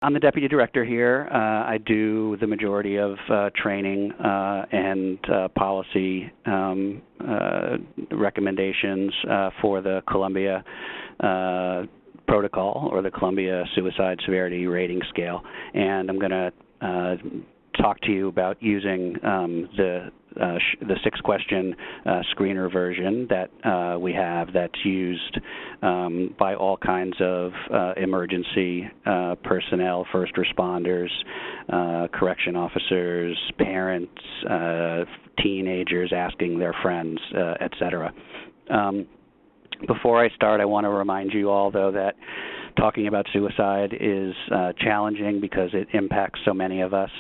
I'm the deputy director here. I do the majority of training and policy recommendations for the Columbia protocol, or the Columbia Suicide Severity Rating Scale. And I'm going to talk to you about using the 6-question screener version that we have, that's used by all kinds of emergency personnel, first responders, correction officers, parents, teenagers asking their friends, et cetera. Before I start, I want to remind you all, though, that talking about suicide is challenging because it impacts so many of us.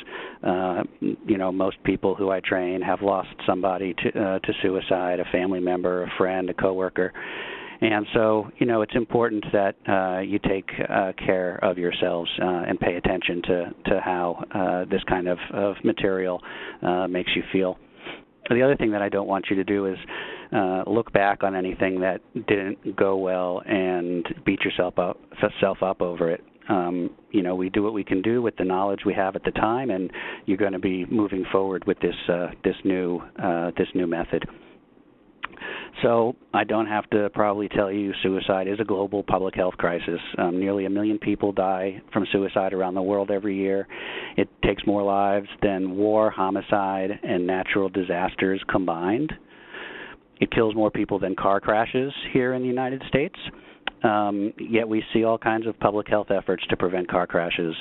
Most people who I train have lost somebody to suicide, a family member, a friend, a coworker. And so, it's important that you take care of yourselves and pay attention to how this kind of material makes you feel. The other thing that I don't want you to do is look back on anything that didn't go well and beat yourself up over it. We do what we can do with the knowledge we have at the time, and you're going to be moving forward with this new method. So I don't have to probably tell you suicide is a global public health crisis. Nearly 1 million people die from suicide around the world every year. It takes more lives than war, homicide, and natural disasters combined. It kills more people than car crashes here in the United States. Yet we see all kinds of public health efforts to prevent car crashes,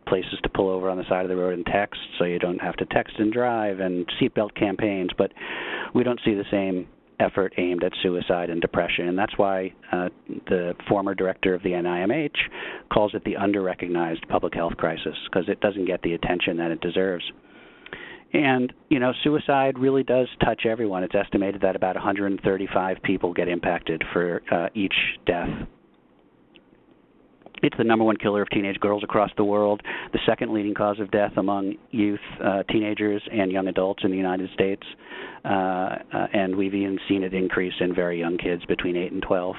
places to pull over on the side of the road and text so you don't have to text and drive, and seatbelt campaigns, but we don't see the same effort aimed at suicide and depression. And that's why the former director of the NIMH calls it the under-recognized public health crisis, because it doesn't get the attention that it deserves. And, suicide really does touch everyone. It's estimated that about 135 people get impacted for each death. It's the #1 killer of teenage girls across the world, the second leading cause of death among youth, teenagers, and young adults in the United States. And we've even seen it increase in very young kids between 8 and 12.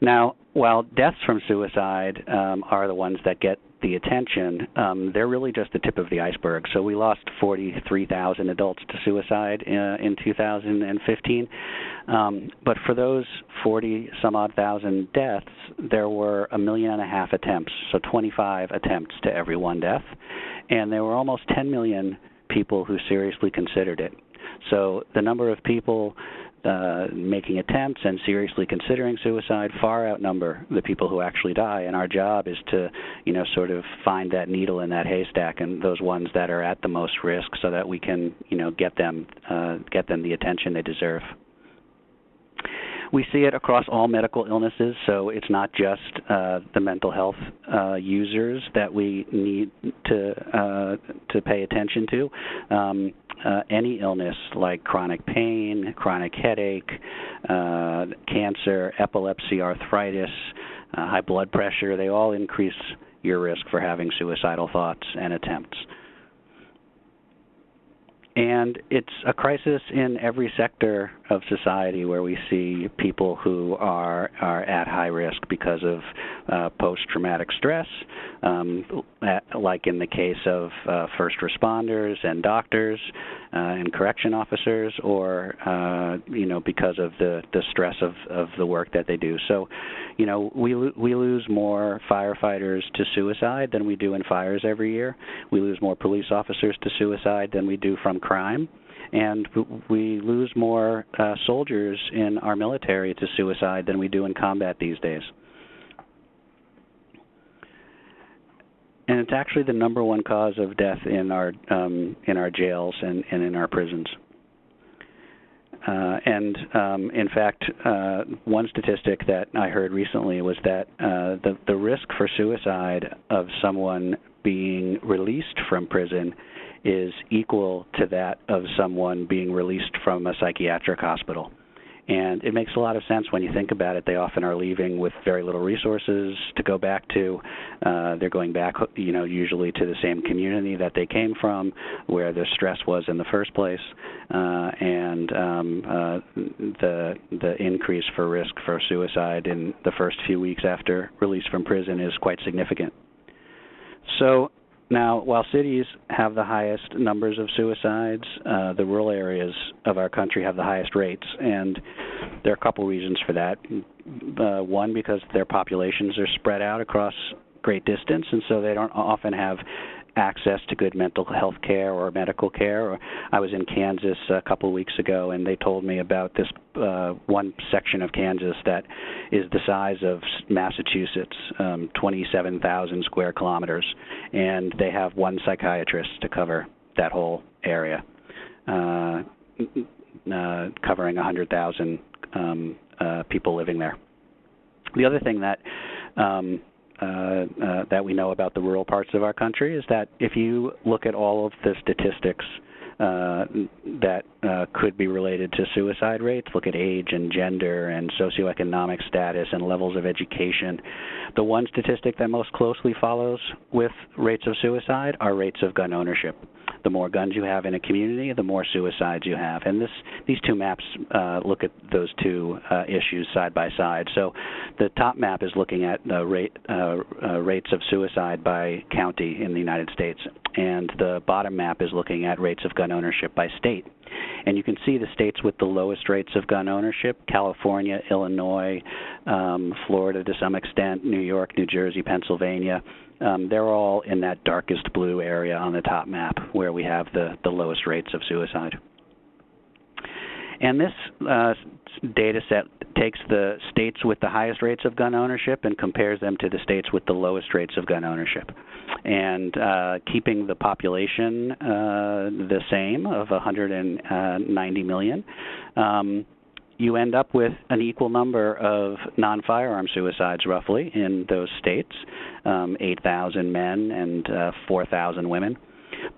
Now, while deaths from suicide are the ones that get the attention, they're really just the tip of the iceberg. So we lost 43,000 adults to suicide in 2015. But for those 40-some-odd thousand deaths, there were 1.5 million attempts, so 25 attempts to every one death. And there were almost 10 million people who seriously considered it. So the number of people making attempts and seriously considering suicide far outnumber the people who actually die. And our job is to, sort of find that needle in that haystack, and those ones that are at the most risk, so that we can, get them the attention they deserve. We see it across all medical illnesses, so it's not just the mental health users that we need to pay attention to. Any illness like chronic pain, chronic headache, cancer, epilepsy, arthritis, high blood pressure, they all increase your risk for having suicidal thoughts and attempts. And it's a crisis in every sector of society where we see people who are at high risk because of post-traumatic stress, like in the case of first responders and doctors and correction officers, or because of the stress of the work that they do. So, we lose more firefighters to suicide than we do in fires every year. We lose more police officers to suicide than we do from crime. And we lose more soldiers in our military to suicide than we do in combat these days. And it's actually the #1 cause of death in our jails and in our prisons. In fact, one statistic that I heard recently was that the risk for suicide of someone being released from prison is equal to that of someone being released from a psychiatric hospital. And it makes a lot of sense when you think about it. They often are leaving with very little resources to go back to. They're going back, usually to the same community that they came from, where the stress was in the first place, and the increase for risk for suicide in the first few weeks after release from prison is quite significant. So now, while cities have the highest numbers of suicides, the rural areas of our country have the highest rates, and there are a couple reasons for that. One, because their populations are spread out across great distance, and so they don't often have access to good mental health care or medical care. I was in Kansas a couple of weeks ago, and they told me about this one section of Kansas that is the size of Massachusetts, 27,000 square kilometers, and they have one psychiatrist to cover that whole area, covering 100,000 people living there. The other thing that that we know about the rural parts of our country is that if you look at all of the statistics that could be related to suicide rates, look at age and gender and socioeconomic status and levels of education, the one statistic that most closely follows with rates of suicide are rates of gun ownership. The more guns you have in a community, the more suicides you have. And these two maps look at those two issues side by side. So the top map is looking at the rates of suicide by county in the United States, and the bottom map is looking at rates of gun ownership by state. And you can see the states with the lowest rates of gun ownership: California, Illinois, Florida to some extent, New York, New Jersey, Pennsylvania. They're all in that darkest blue area on the top map where we have the lowest rates of suicide. And this data set takes the states with the highest rates of gun ownership and compares them to the states with the lowest rates of gun ownership. And keeping the population the same of 190 million, you end up with an equal number of non-firearm suicides, roughly, in those states, 8,000 men and 4,000 women.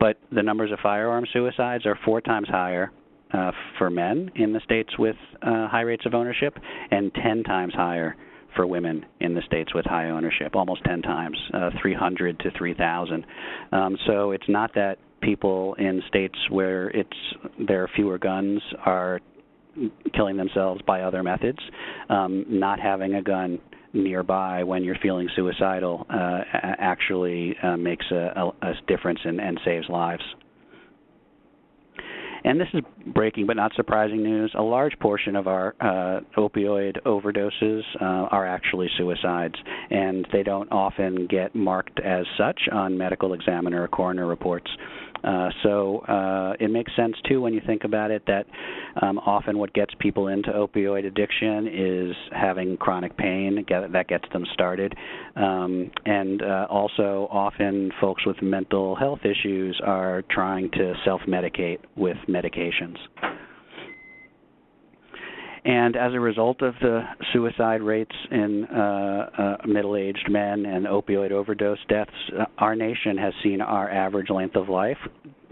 But the numbers of firearm suicides are 4 times higher for men in the states with high rates of ownership, and 10 times higher for women in the states with high ownership, almost 10 times, 300 to 3,000. So it's not that people in states where there are fewer guns are killing themselves by other methods. Not having a gun nearby when you're feeling suicidal actually makes a difference and saves lives. And this is breaking but not surprising news. A large portion of our opioid overdoses are actually suicides, and they don't often get marked as such on medical examiner or coroner reports. So it makes sense, too, when you think about it, that often what gets people into opioid addiction is having chronic pain. That gets them started. And also often folks with mental health issues are trying to self-medicate with medications. And as a result of the suicide rates in middle-aged men and opioid overdose deaths, our nation has seen our average length of life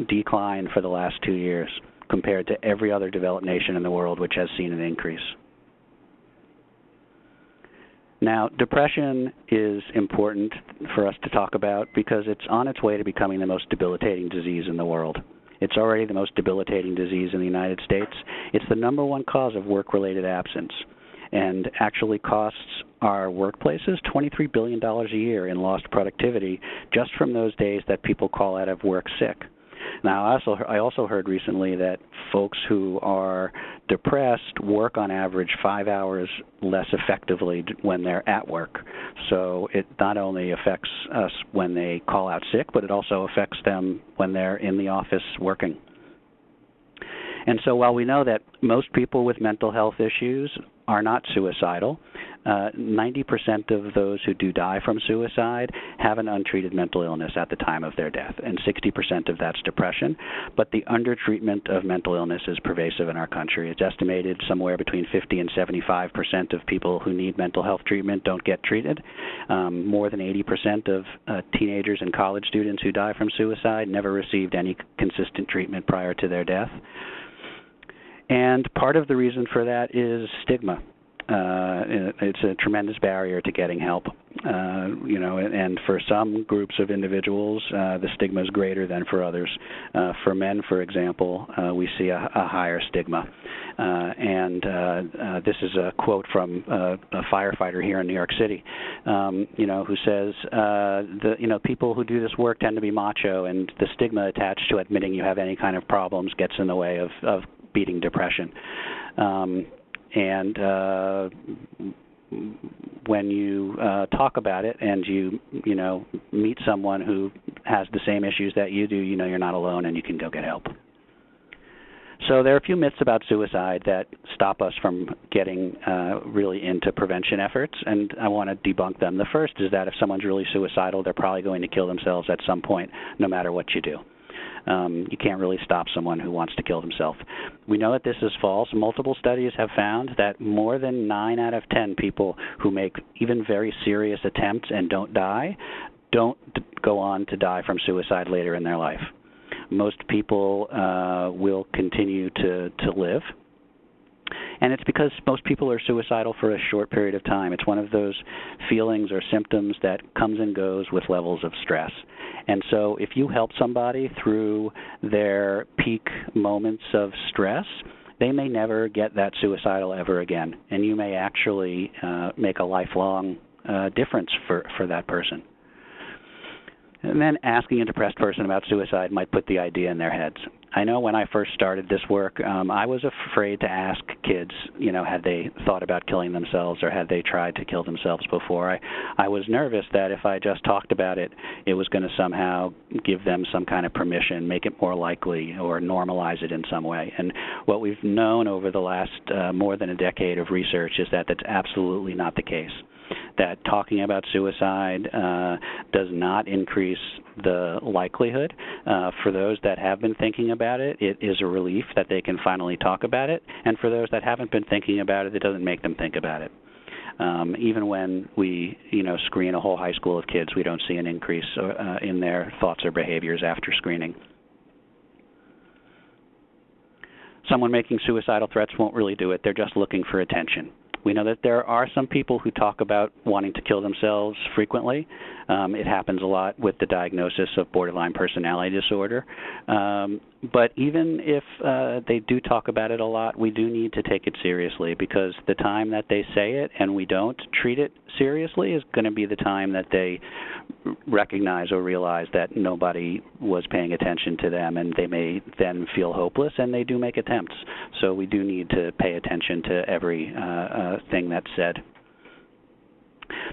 decline for the last 2 years compared to every other developed nation in the world, which has seen an increase. Now, depression is important for us to talk about because it's on its way to becoming the most debilitating disease in the world. It's already the most debilitating disease in the United States. It's the #1 cause of work-related absence, and actually costs our workplaces $23 billion a year in lost productivity just from those days that people call out of work sick. Now, I also heard recently that folks who are depressed work on average 5 hours less effectively when they're at work. So it not only affects us when they call out sick, but it also affects them when they're in the office working. And so while we know that most people with mental health issues are not suicidal, 90% of those who do die from suicide have an untreated mental illness at the time of their death, and 60% of that's depression. But the undertreatment of mental illness is pervasive in our country. It's estimated somewhere between 50 and 75% of people who need mental health treatment don't get treated. More than 80% of teenagers and college students who die from suicide never received any consistent treatment prior to their death. And part of the reason for that is stigma. It's a tremendous barrier to getting help, and for some groups of individuals, the stigma is greater than for others. For men, for example, we see a higher stigma. This is a quote from a firefighter here in New York City, who says, people who do this work tend to be macho, and the stigma attached to admitting you have any kind of problems gets in the way of beating depression. When you talk about it and you meet someone who has the same issues that you do, you're not alone and you can go get help. So there are a few myths about suicide that stop us from getting really into prevention efforts, and I want to debunk them. The first is that if someone's really suicidal, they're probably going to kill themselves at some point, no matter what you do. You can't really stop someone who wants to kill themselves. We know that this is false. Multiple studies have found that more than 9 out of 10 people who make even very serious attempts and don't die don't go on to die from suicide later in their life. Most people will continue to live. And it's because most people are suicidal for a short period of time. It's one of those feelings or symptoms that comes and goes with levels of stress. And so if you help somebody through their peak moments of stress, they may never get that suicidal ever again. And you may actually make a lifelong difference for that person. And then asking a depressed person about suicide might put the idea in their heads. I know when I first started this work, I was afraid to ask kids, had they thought about killing themselves or had they tried to kill themselves before. I was nervous that if I just talked about it, it was going to somehow give them some kind of permission, make it more likely, or normalize it in some way. And what we've known over the last more than a decade of research is that that's absolutely not the case. That talking about suicide does not increase the likelihood. For those that have been thinking about it, it is a relief that they can finally talk about it. And for those that haven't been thinking about it, it doesn't make them think about it. Even when we, screen a whole high school of kids, we don't see an increase in their thoughts or behaviors after screening. Someone making suicidal threats won't really do it. They're just looking for attention. We know that there are some people who talk about wanting to kill themselves frequently. It happens a lot with the diagnosis of borderline personality disorder. But even if they do talk about it a lot, we do need to take it seriously, because the time that they say it and we don't treat it seriously is going to be the time that they recognize or realize that nobody was paying attention to them, and they may then feel hopeless, and they do make attempts. So we do need to pay attention to every thing that's said.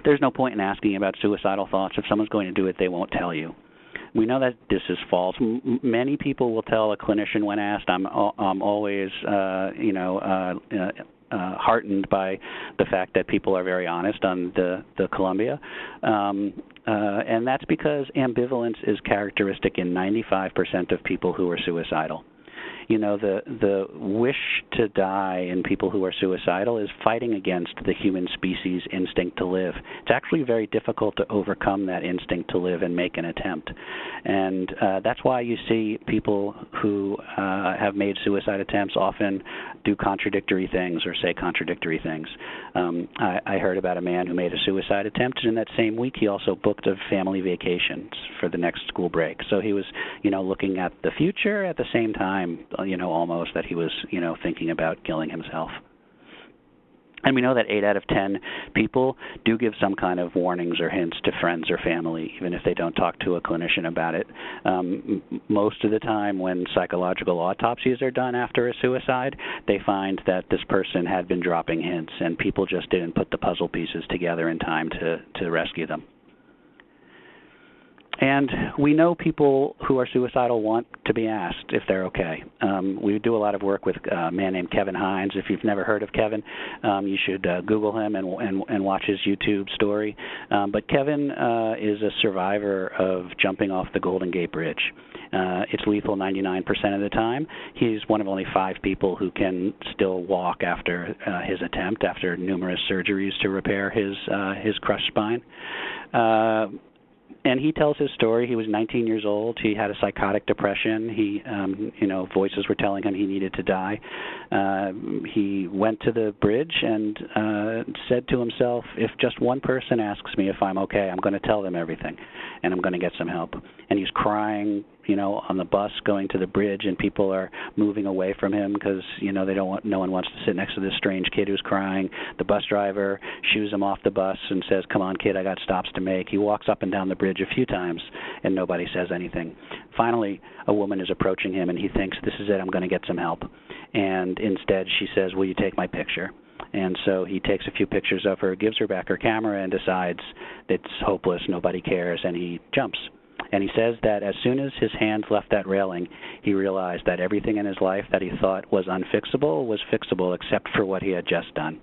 There's no point in asking about suicidal thoughts. If someone's going to do it, they won't tell you. We know that this is false. Many people will tell a clinician when asked, I'm always, heartened by the fact that people are very honest on the Columbia. And that's because ambivalence is characteristic in 95% of people who are suicidal. The wish to die in people who are suicidal is fighting against the human species' instinct to live. It's actually very difficult to overcome that instinct to live and make an attempt. And that's why you see people who have made suicide attempts often do contradictory things or say contradictory things. I heard about a man who made a suicide attempt, and in that same week he also booked a family vacation for the next school break. So he was, looking at the future at the same time, almost that he was, thinking about killing himself. And we know that 8 out of 10 people do give some kind of warnings or hints to friends or family, even if they don't talk to a clinician about it. Most of the time when psychological autopsies are done after a suicide, they find that this person had been dropping hints, and people just didn't put the puzzle pieces together in time to rescue them. And we know people who are suicidal want to be asked if they're okay. We do a lot of work with a man named Kevin Hines. If you've never heard of Kevin, you should Google him and watch his YouTube story. But Kevin is a survivor of jumping off the Golden Gate Bridge. It's lethal 99% of the time. He's one of only 5 people who can still walk after his attempt, after numerous surgeries to repair his crushed spine. And he tells his story. He was 19 years old. He had a psychotic depression. He, voices were telling him he needed to die. He went to the bridge and said to himself, if just one person asks me if I'm okay, I'm going to tell them everything, and I'm going to get some help. And he's crying, on the bus going to the bridge, and people are moving away from him because, no one wants to sit next to this strange kid who's crying. The bus driver shoos him off the bus and says, come on, kid, I got stops to make. He walks up and down the bridge a few times, and nobody says anything. Finally, a woman is approaching him, and he thinks, this is it, I'm going to get some help. And instead, she says, will you take my picture? And so he takes a few pictures of her, gives her back her camera, and decides it's hopeless, nobody cares, and he jumps. And he says that as soon as his hands left that railing, he realized that everything in his life that he thought was unfixable was fixable except for what he had just done.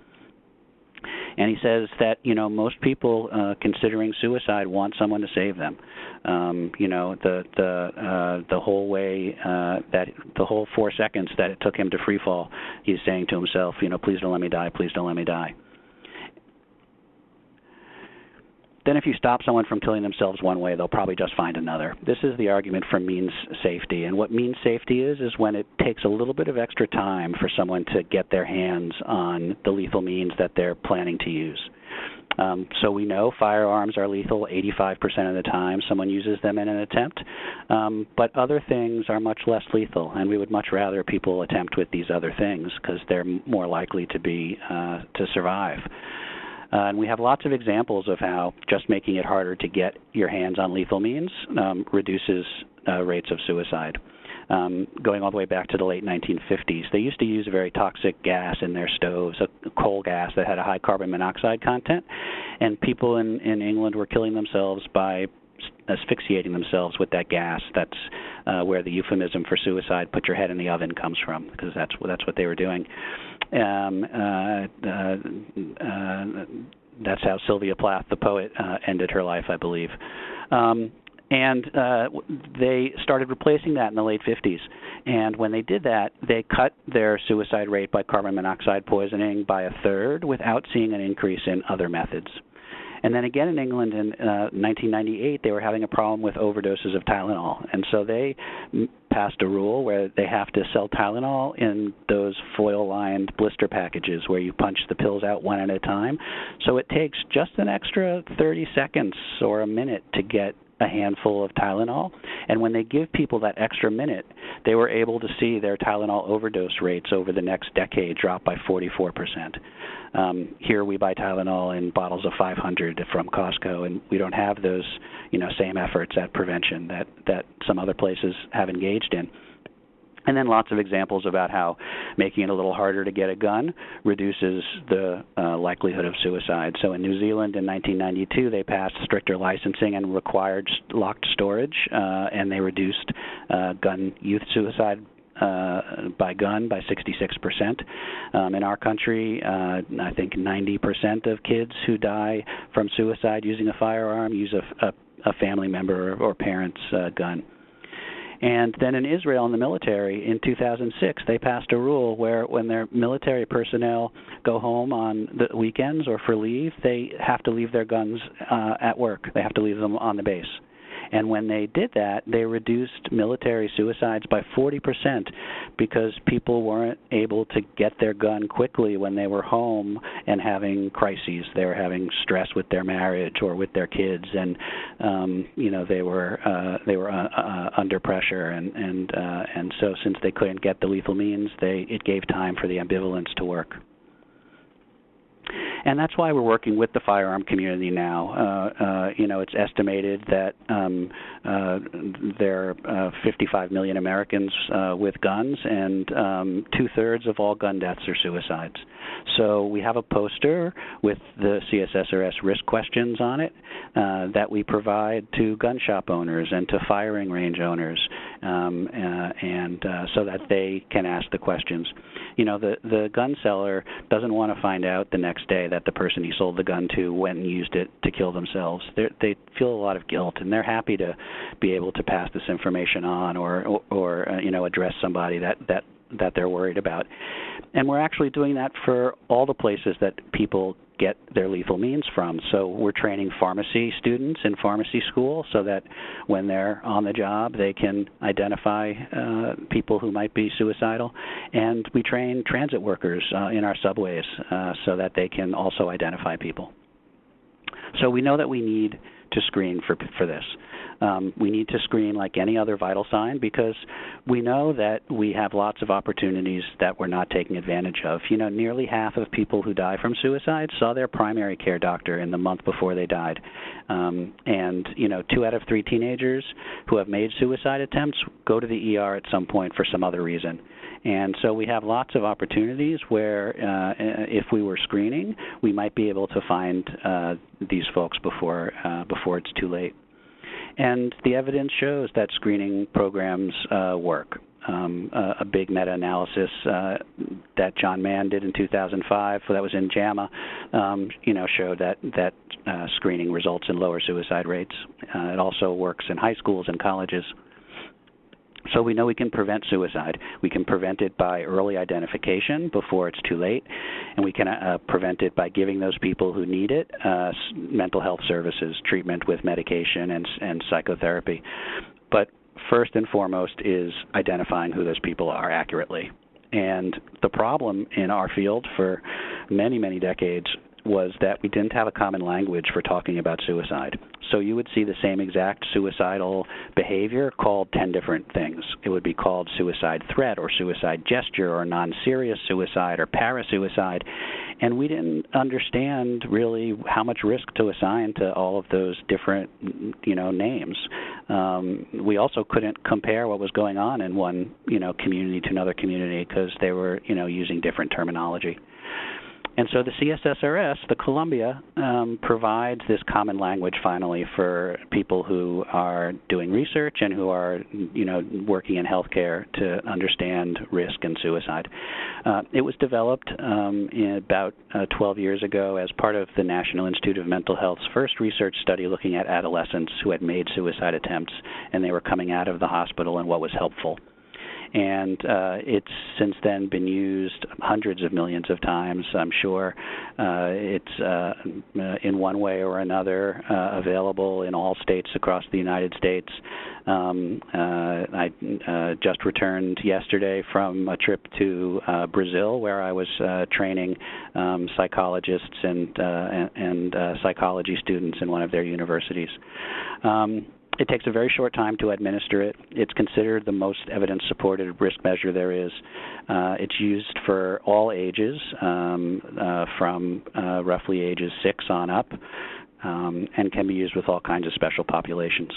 And he says that, most people considering suicide want someone to save them. The whole way, that the whole 4 seconds that it took him to free fall, he's saying to himself, please don't let me die, please don't let me die. Then if you stop someone from killing themselves one way, they'll probably just find another. This is the argument for means safety. And what means safety is when it takes a little bit of extra time for someone to get their hands on the lethal means that they're planning to use. So we know firearms are lethal 85% of the time someone uses them in an attempt, but other things are much less lethal, and we would much rather people attempt with these other things because they're more likely to survive. And we have lots of examples of how just making it harder to get your hands on lethal means reduces rates of suicide. Going all the way back to the late 1950s, they used to use a very toxic gas in their stoves, a coal gas that had a high carbon monoxide content, and people in England were killing themselves by asphyxiating themselves with that gas. That's where the euphemism for suicide, put your head in the oven, comes from, because that's what they were doing. That's how Sylvia Plath, the poet, ended her life, I believe. And they started replacing that in the late 50s. And when they did that, they cut their suicide rate by carbon monoxide poisoning by a third without seeing an increase in other methods. And then again in England in 1998, they were having a problem with overdoses of Tylenol. And so they passed a rule where they have to sell Tylenol in those foil-lined blister packages where you punch the pills out one at a time. So it takes just an extra 30 seconds or a minute to get a handful of Tylenol. And when they give people that extra minute, they were able to see their Tylenol overdose rates over the next decade drop by 44%. Here we buy Tylenol in bottles of 500 from Costco, and we don't have those, same efforts at prevention that some other places have engaged in. And then lots of examples about how making it a little harder to get a gun reduces the likelihood of suicide. So in New Zealand in 1992, they passed stricter licensing and required locked storage, and they reduced youth suicide by gun by 66%. In our country, I think 90% of kids who die from suicide using a firearm use a family member or parent's gun. And then in Israel, in the military, in 2006, they passed a rule where when their military personnel go home on the weekends or for leave, they have to leave their guns at work. They have to leave them on the base. And when they did that, they reduced military suicides by 40% because people weren't able to get their gun quickly when they were home and having crises. They were having stress with their marriage or with their kids, and they were under pressure. And so since they couldn't get the lethal means, it gave time for the ambivalence to work. And that's why we're working with the firearm community now. It's estimated that there are 55 million Americans with guns, and 2/3 of all gun deaths are suicides. So we have a poster with the CSSRS risk questions on it that we provide to gun shop owners and to firing range owners, and so that they can ask the questions. The gun seller doesn't want to find out the next day that the person he sold the gun to went and used it to kill themselves. They feel a lot of guilt, and they're happy to be able to pass this information on or address somebody that they're worried about. And we're actually doing that for all the places that people get their lethal means from. So we're training pharmacy students in pharmacy school so that when they're on the job, they can identify people who might be suicidal. And we train transit workers in our subways so that they can also identify people. So we know that we need to screen for this. We need to screen like any other vital sign because we know that we have lots of opportunities that we're not taking advantage of. You know, nearly half of people who die from suicide saw their primary care doctor in the month before they died. And, you know, 2 out of 3 teenagers who have made suicide attempts go to the ER at some point for some other reason. And so we have lots of opportunities where if we were screening, we might be able to find these folks before it's too late. And the evidence shows that screening programs work. A big meta-analysis that John Mann did in 2005, so that was in JAMA, you know, showed that screening results in lower suicide rates. It also works in high schools and colleges. So we know we can prevent suicide. We can prevent it by early identification before it's too late, and we can prevent it by giving those people who need it mental health services, treatment with medication and psychotherapy. But first and foremost is identifying who those people are accurately. And the problem in our field for many, many decades was that we didn't have a common language for talking about suicide. So you would see the same exact suicidal behavior called 10 different things. It would be called suicide threat or suicide gesture or non-serious suicide or parasuicide. And we didn't understand really how much risk to assign to all of those different, you know, names. We also couldn't compare what was going on in one, you know, community to another community because they were, you know, using different terminology. And so the CSSRS, the Columbia, provides this common language finally for people who are doing research and who are, you know, working in healthcare to understand risk and suicide. It was developed about 12 years ago as part of the National Institute of Mental Health's first research study looking at adolescents who had made suicide attempts and they were coming out of the hospital and what was helpful. And it's since then been used hundreds of millions of times, I'm sure. It's in one way or another available in all states across the United States. I just returned yesterday from a trip to Brazil where I was training psychologists and psychology students in one of their universities. It takes a very short time to administer it. It's considered the most evidence-supported risk measure there is. It's used for all ages, from roughly ages 6 on up, and can be used with all kinds of special populations.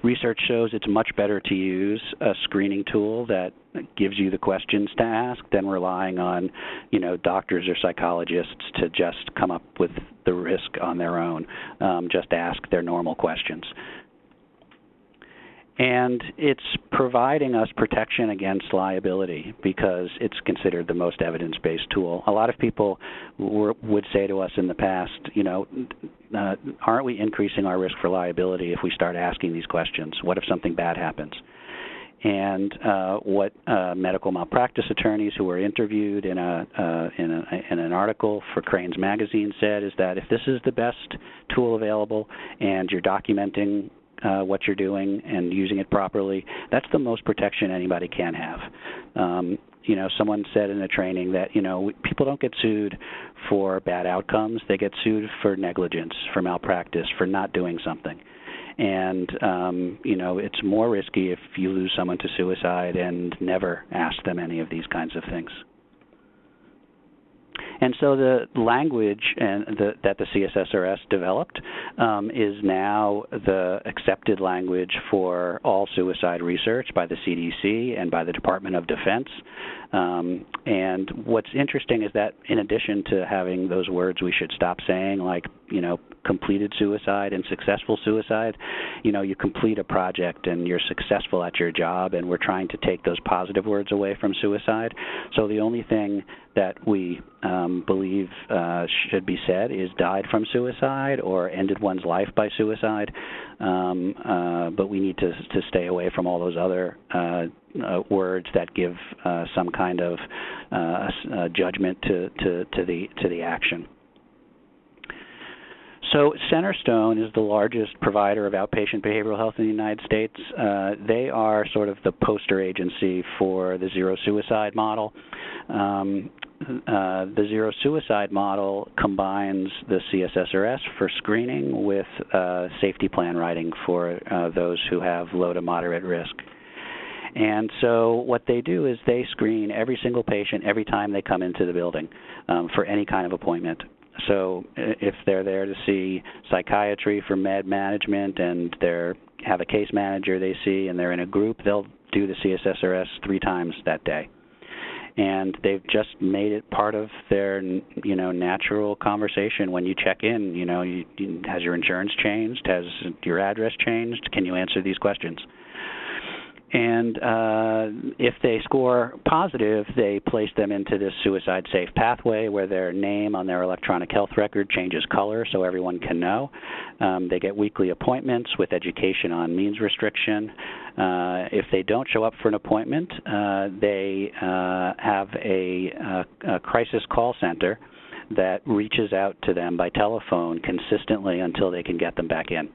Research shows it's much better to use a screening tool that gives you the questions to ask than relying on, you know, doctors or psychologists to just come up with the risk on their own. Just ask their normal questions. And it's providing us protection against liability because it's considered the most evidence-based tool. A lot of people would say to us in the past, you know, aren't we increasing our risk for liability if we start asking these questions? What if something bad happens? And what medical malpractice attorneys who were interviewed in an article for Crane's magazine said is that if this is the best tool available and you're documenting what you're doing and using it properly, that's the most protection anybody can have. You know, someone said in a training that, you know, people don't get sued for bad outcomes. They get sued for negligence, for malpractice, for not doing something. And, you know, it's more risky if you lose someone to suicide and never ask them any of these kinds of things. And so the language that the CSSRS developed is now the accepted language for all suicide research by the CDC and by the Department of Defense. And what's interesting is that in addition to having those words we should stop saying, like, you know, completed suicide and successful suicide, you know, you complete a project and you're successful at your job, and we're trying to take those positive words away from suicide. So the only thing that we believe should be said is died from suicide or ended one's life by suicide, but we need to stay away from all those other words that give some kind of judgment to the action. So Centerstone is the largest provider of outpatient behavioral health in the United States. They are sort of the poster agency for the zero suicide model. The zero suicide model combines the CSSRS for screening with safety plan writing for those who have low to moderate risk. And so what they do is they screen every single patient every time they come into the building for any kind of appointment. So if they're there to see psychiatry for med management and they have a case manager they see and they're in a group, they'll do the CSSRS 3 times that day. And they've just made it part of their, natural conversation when you check in. Has your insurance changed? Has your address changed? Can you answer these questions? And if they score positive, they place them into this suicide-safe pathway where their name on their electronic health record changes color so everyone can know. They get weekly appointments with education on means restriction. If they don't show up for an appointment, they have a crisis call center that reaches out to them by telephone consistently until they can get them back in.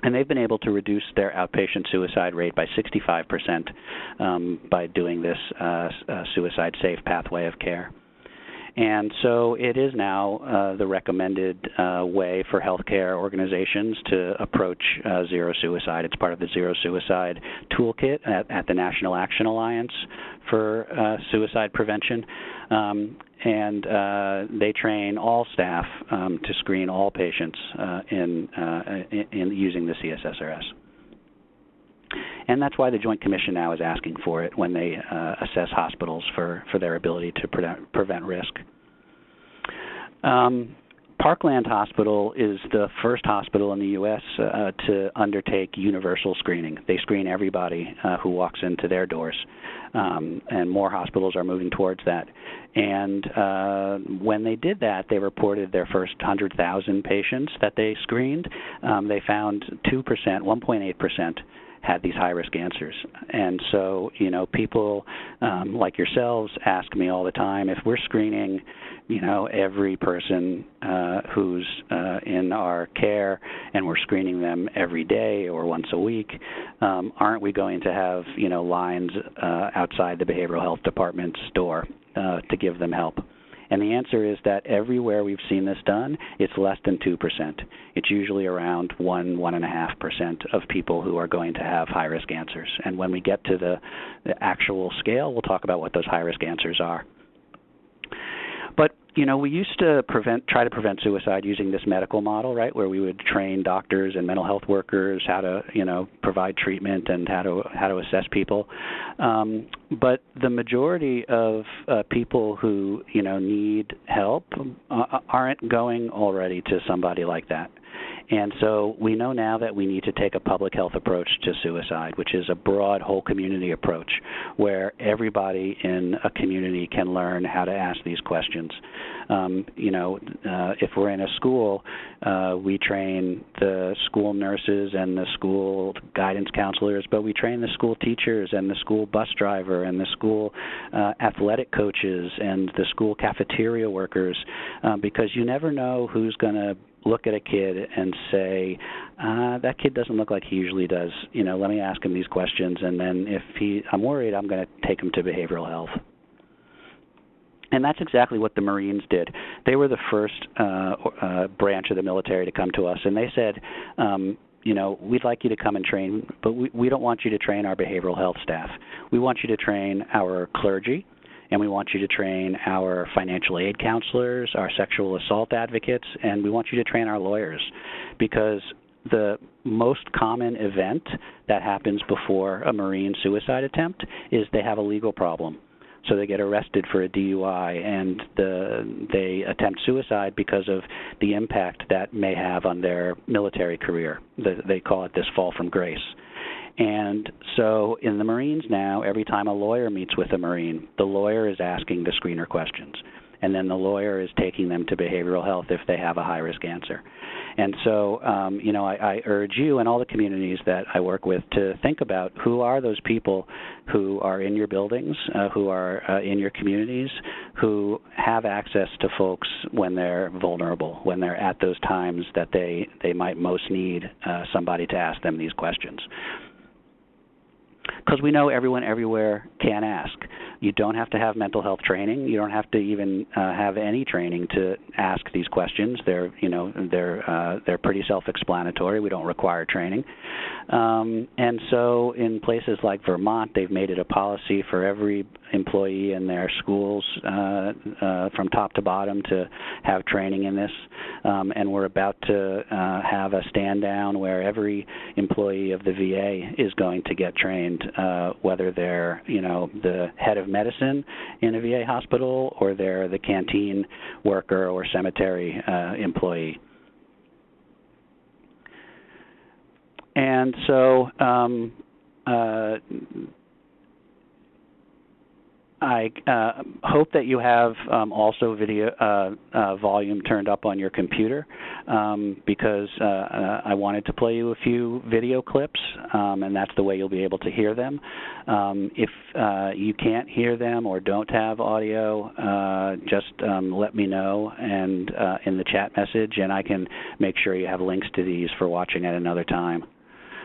And they've been able to reduce their outpatient suicide rate by 65% by doing this suicide-safe pathway of care. And so it is now the recommended way for healthcare organizations to approach zero suicide. It's part of the Zero Suicide Toolkit at the National Action Alliance for Suicide Prevention. And they train all staff to screen all patients in using the CSSRS. And that's why the Joint Commission now is asking for it when they assess hospitals for their ability to prevent risk. Parkland Hospital is the first hospital in the U.S. To undertake universal screening. They screen everybody who walks into their doors, and more hospitals are moving towards that. And when they did that, they reported their first 100,000 patients that they screened. They found 2%, 1.8%. Had these high-risk answers. And so, people like yourselves ask me all the time, if we're screening, every person who's in our care and we're screening them every day or once a week, aren't we going to have, lines outside the behavioral health department's door to give them help? And the answer is that everywhere we've seen this done, it's less than 2%. It's usually around 1.5% of people who are going to have high-risk answers. And when we get to the actual scale, we'll talk about what those high-risk answers are. But, we used to try to prevent suicide using this medical model, right, where we would train doctors and mental health workers how to, provide treatment and how to assess people. But the majority of people who, need help aren't going already to somebody like that. And so we know now that we need to take a public health approach to suicide, which is a broad whole community approach where everybody in a community can learn how to ask these questions. If we're in a school, we train the school nurses and the school guidance counselors, but we train the school teachers and the school bus driver and the school athletic coaches and the school cafeteria workers because you never know who's going to look at a kid and say, that kid doesn't look like he usually does. Let me ask him these questions, and then if I'm worried, I'm going to take him to behavioral health. And that's exactly what the Marines did. They were the first branch of the military to come to us, and they said, we'd like you to come and train, but we don't want you to train our behavioral health staff. We want you to train our clergy, and we want you to train our financial aid counselors, our sexual assault advocates, and we want you to train our lawyers, because the most common event that happens before a Marine suicide attempt is they have a legal problem. So they get arrested for a DUI and they attempt suicide because of the impact that may have on their military career. They call it this fall from grace. And so in the Marines now, every time a lawyer meets with a Marine, the lawyer is asking the screener questions. And then the lawyer is taking them to behavioral health if they have a high-risk answer. And so, I urge you and all the communities that I work with to think about who are those people who are in your buildings, who are in your communities, who have access to folks when they're vulnerable, when they're at those times that they might most need somebody to ask them these questions. Because we know everyone everywhere can ask. You don't have to have mental health training. You don't have to even have any training to ask these questions. They're pretty self-explanatory. We don't require training. And so in places like Vermont, they've made it a policy for every employee in their schools from top to bottom to have training in this. And we're about to have a stand down where every employee of the VA is going to get trained, whether they're the head of medicine in a VA hospital or they're the canteen worker or cemetery employee. And so I hope that you have also video volume turned up on your computer because I wanted to play you a few video clips, and that's the way you'll be able to hear them. If you can't hear them or don't have audio, just let me know and in the chat message, and I can make sure you have links to these for watching at another time.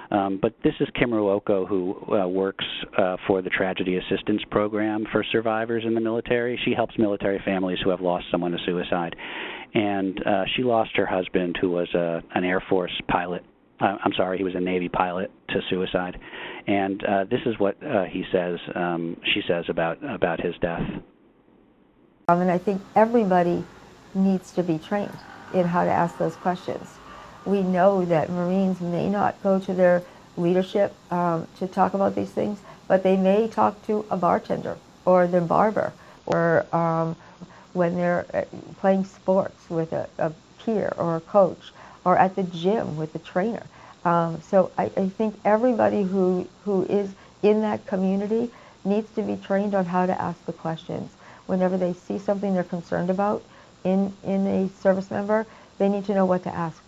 But this is Kim Ruoko, who works for the Tragedy Assistance Program for survivors in the military. She helps military families who have lost someone to suicide. And she lost her husband, who was an Air Force pilot. I'm sorry, he was a Navy pilot to suicide. And this is what she says about his death. And I think everybody needs to be trained in how to ask those questions. We know that Marines may not go to their leadership to talk about these things, but they may talk to a bartender or their barber, or when they're playing sports with a peer or a coach, or at the gym with the trainer. So I think everybody who is in that community needs to be trained on how to ask the questions. Whenever they see something they're concerned about in a service member, they need to know what to ask.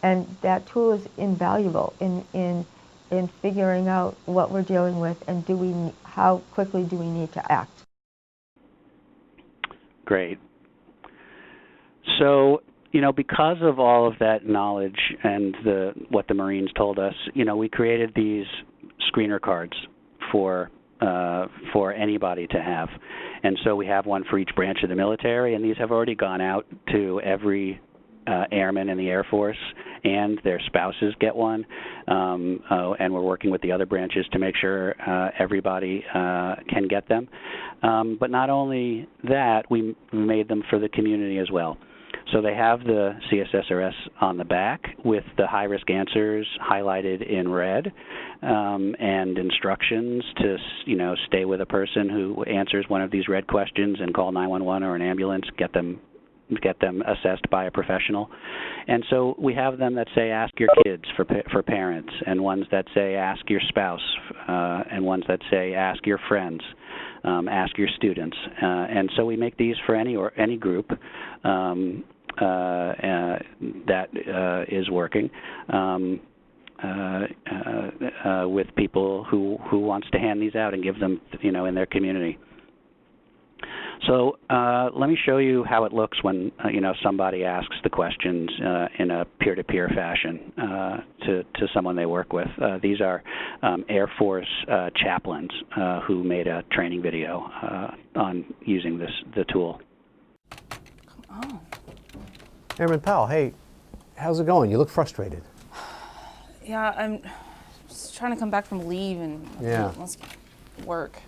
And that tool is invaluable in figuring out what we're dealing with and how quickly do we need to act. Great. So, because of all of that knowledge and what the Marines told us, we created these screener cards for anybody to have. And so we have one for each branch of the military, and these have already gone out to every airmen in the Air Force, and their spouses get one. And we're working with the other branches to make sure everybody can get them. But not only that, we made them for the community as well. So they have the CSSRS on the back with the high-risk answers highlighted in red, and instructions to stay with a person who answers one of these red questions and call 911 or an ambulance, get them assessed by a professional. And so we have them that say ask your kids for parents, and ones that say ask your spouse, and ones that say ask your friends, ask your students. And so we make these for any group that is working with people who wants to hand these out and give them in their community. So let me show you how it looks when somebody asks the questions in a peer-to-peer fashion to someone they work with. These are Air Force chaplains who made a training video on using the tool. Oh. Airman Powell, hey, how's it going? You look frustrated. Yeah, I'm just trying to come back from leave and let's work.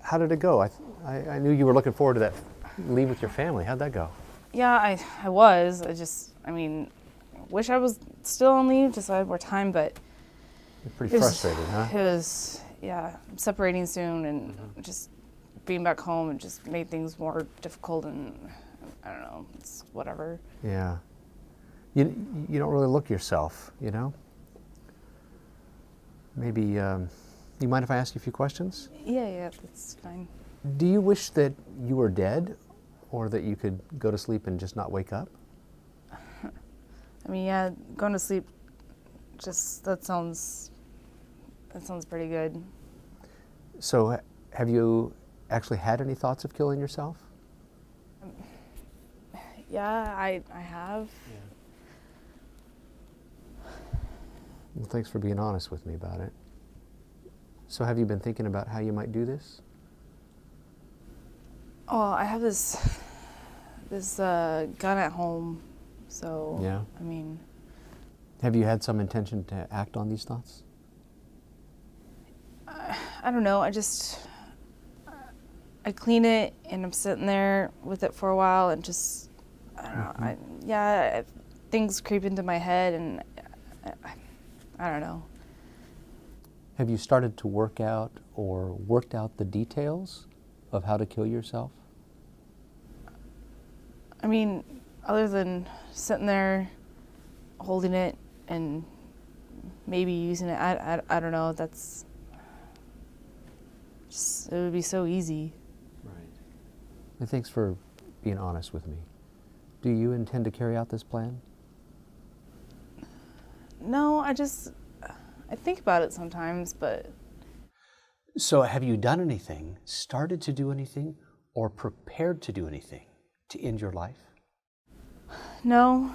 How did it go? I knew you were looking forward to that leave with your family. How'd that go? Yeah, I was. Wish I was still on leave just so I had more time, but You're pretty frustrated, huh? It was, I'm separating soon, and just being back home and just made things more difficult, and I don't know, it's whatever. Yeah. You don't really look yourself, Maybe, you mind if I ask you a few questions? Yeah, that's fine. Do you wish that you were dead, or that you could go to sleep and just not wake up? I mean, yeah, going to sleep, that sounds pretty good. So have you actually had any thoughts of killing yourself? Yeah, I have. Well, thanks for being honest with me about it. So have you been thinking about how you might do this? Oh, I have this gun at home, so Yeah. I mean, Have you had some intention to act on these thoughts? I don't know. I clean it and I'm sitting there with it for a while and just I don't know. Things creep into my head and I don't know. Have you started to work out or worked out the details of how to kill yourself? I mean, other than sitting there holding it and maybe using it, I don't know. It would be so easy. Right. And thanks for being honest with me. Do you intend to carry out this plan? No, I think about it sometimes, but So have you done anything, started to do anything, or prepared to do anything to end your life? no,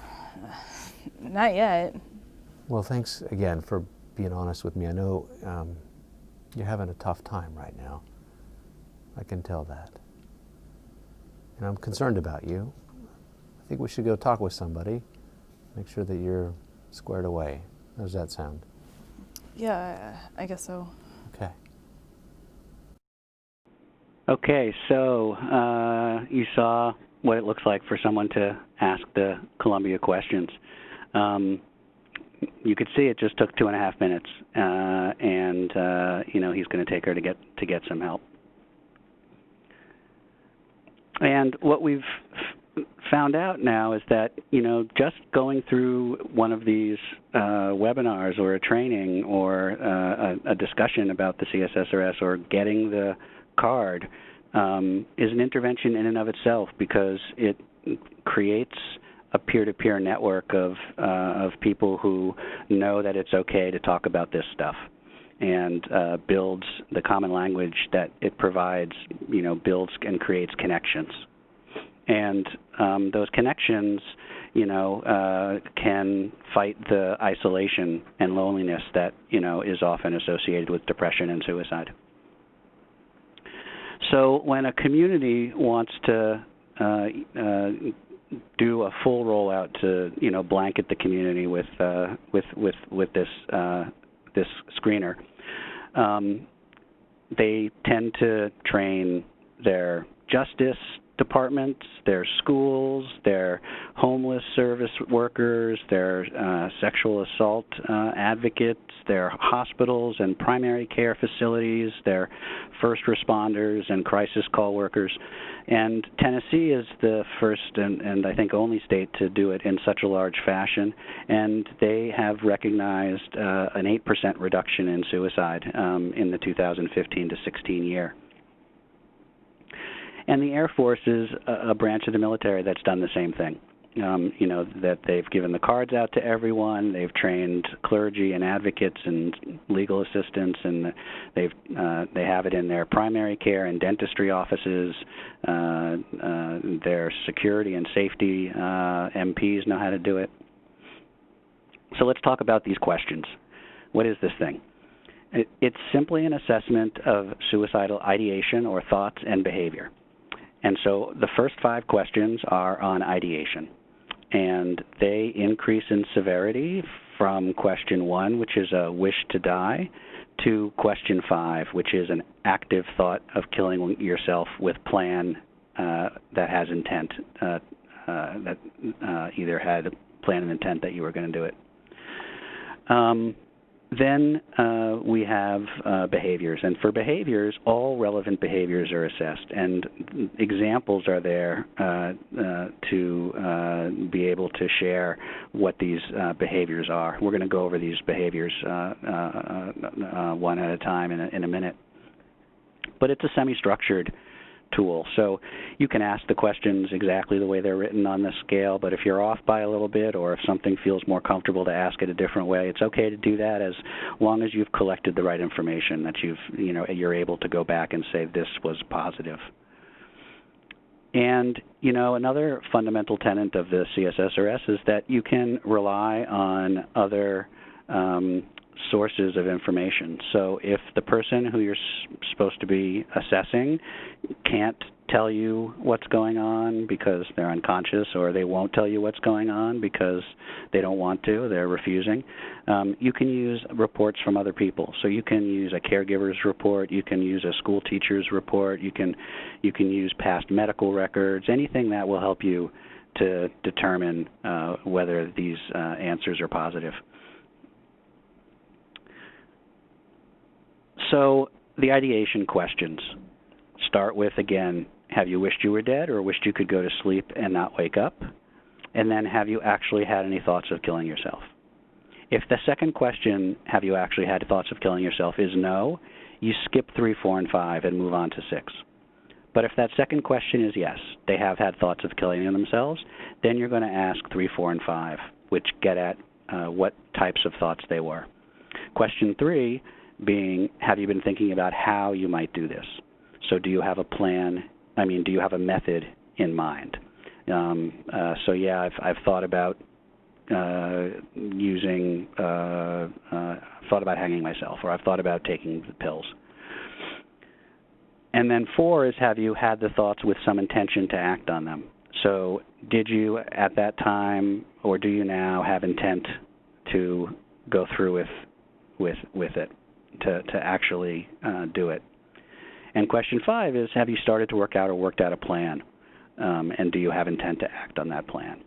not yet. Well, thanks again for being honest with me. I know you're having a tough time right now. I can tell that. And I'm concerned about you. I think we should go talk with somebody, make sure that you're squared away. How does that sound? Yeah, I guess so. Okay. Okay, so you saw what it looks like for someone to ask the Columbia questions. You could see it just took 2.5 minutes, and he's going to take her to get some help. And what we've found out now is that just going through one of these webinars or a training or a discussion about the CSSRS or getting the card is an intervention in and of itself, because it creates a peer-to-peer network of people who know that it's okay to talk about this stuff, and builds the common language that it provides, builds and creates connections. And those connections, can fight the isolation and loneliness that, is often associated with depression and suicide. So when a community wants to do a full rollout to, blanket the community with this screener, they tend to train their justice departments, their schools, their homeless service workers, their sexual assault advocates, their hospitals and primary care facilities, their first responders and crisis call workers. And Tennessee is the first and I think only state to do it in such a large fashion, and they have recognized an 8% reduction in suicide in the 2015 to 16 year. And the Air Force is a branch of the military that's done the same thing. That they've given the cards out to everyone. They've trained clergy and advocates and legal assistants, and they have it in their primary care and dentistry offices. Their security and safety MPs know how to do it. So let's talk about these questions. What is this thing? It's simply an assessment of suicidal ideation or thoughts and behavior. And so the first 5 questions are on ideation, and they increase in severity from question 1, which is a wish to die, to question 5, which is an active thought of killing yourself with plan that has intent, that either had a plan and intent that you were going to do it. Then we have behaviors, and for behaviors, all relevant behaviors are assessed, and examples are there to be able to share what these behaviors are. We're going to go over these behaviors one at a time in a minute. But it's a semi-structured tool. So you can ask the questions exactly the way they're written on the scale, but if you're off by a little bit, or if something feels more comfortable to ask it a different way, it's okay to do that as long as you've collected the right information, that you're able to go back and say this was positive. And another fundamental tenet of the CSSRS is that you can rely on other sources of information. So if the person who you're supposed to be assessing can't tell you what's going on because they're unconscious, or they won't tell you what's going on because they don't want to, they're refusing, you can use reports from other people. So you can use a caregiver's report, you can use a school teacher's report, you can use past medical records, anything that will help you to determine whether these answers are positive. So the ideation questions start with, again, have you wished you were dead or wished you could go to sleep and not wake up? And then, have you actually had any thoughts of killing yourself? If the second question, have you actually had thoughts of killing yourself, is no, you skip 3, 4, and 5 and move on to 6. But if that second question is yes, they have had thoughts of killing themselves, then you're going to ask 3, 4, and 5, which get at what types of thoughts they were. Question 3 being, have you been thinking about how you might do this? So do you have a plan? Do you have a method in mind? So yeah, I've thought about thought about hanging myself, or I've thought about taking the pills. And then 4 is, have you had the thoughts with some intention to act on them? So did you at that time, or do you now have intent to go through with it, to actually do it? And question 5 is, have you started to work out or worked out a plan? And do you have intent to act on that plan?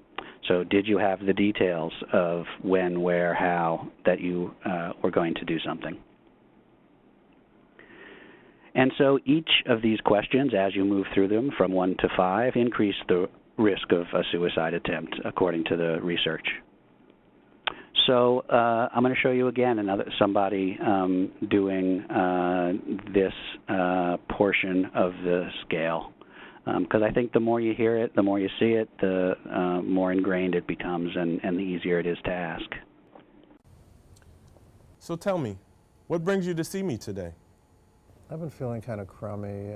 So did you have the details of when, where, how that you were going to do something? And so each of these questions, as you move through them from 1 to 5, increase the risk of a suicide attempt, according to the research. So I'm going to show you again somebody doing this portion of the scale, because I think the more you hear it, the more you see it, the more ingrained it becomes, and the easier it is to ask. So tell me, what brings you to see me today? I've been feeling kind of crummy,